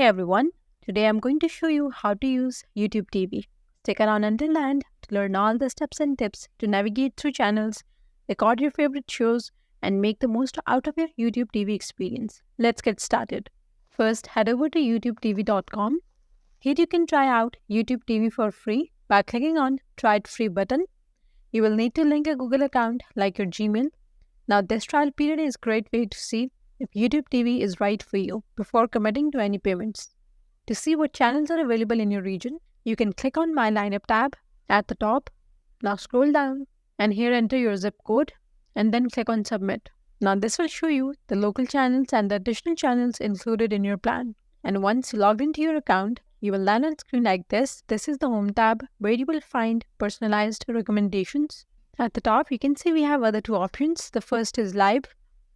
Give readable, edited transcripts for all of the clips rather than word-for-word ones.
everyone, today I'm going to show you how to use YouTube TV. Stick around until the end to learn all the steps and tips to navigate through channels, record your favorite shows, and make the most out of your YouTube TV experience. Let's get started. First, head over to youtubetv.com. Here you can try out YouTube TV for free by clicking on Try It Free button. You will need to link a Google account like your Gmail. Now, this trial period is a great way to see if YouTube TV is right for you before committing to any payments. To see what channels are available in your region, you can click on My Lineup tab at the top. Now scroll down and here enter your zip code and then click on Submit. Now this will show you the local channels and the additional channels included in your plan. And once you logged into your account, you will land on a screen like this. This is the Home tab where you will find personalized recommendations. At the top, you can see we have other two options. The first is Live.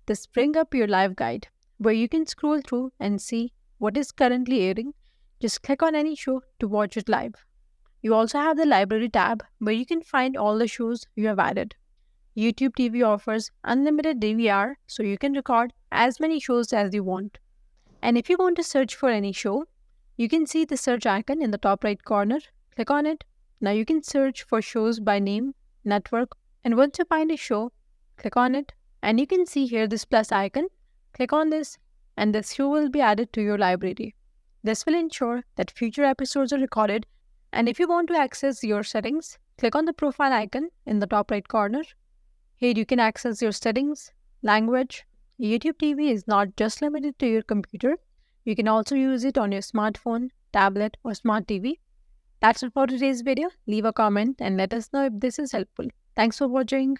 This brings up your live guide where you can scroll through and see what is currently airing. Just click on any show to watch it live. You also have the Library tab where you can find all the shows you have added. YouTube TV offers unlimited DVR so you can record as many shows as you want. And if you want to search for any show, you can see the search icon in the top right corner. Click on it. Now you can search for shows by name, network, and once you find a show, click on it. And you can see here this plus icon. Click on this and this show will be added to your library. This will ensure that future episodes are recorded. And if you want to access your settings, click on the profile icon in the top right corner. Here you can access your settings, language. YouTube TV is not just limited to your computer. You can also use it on your smartphone, tablet, or smart TV. That's it for today's video. Leave a comment and let us know if this is helpful. Thanks for watching.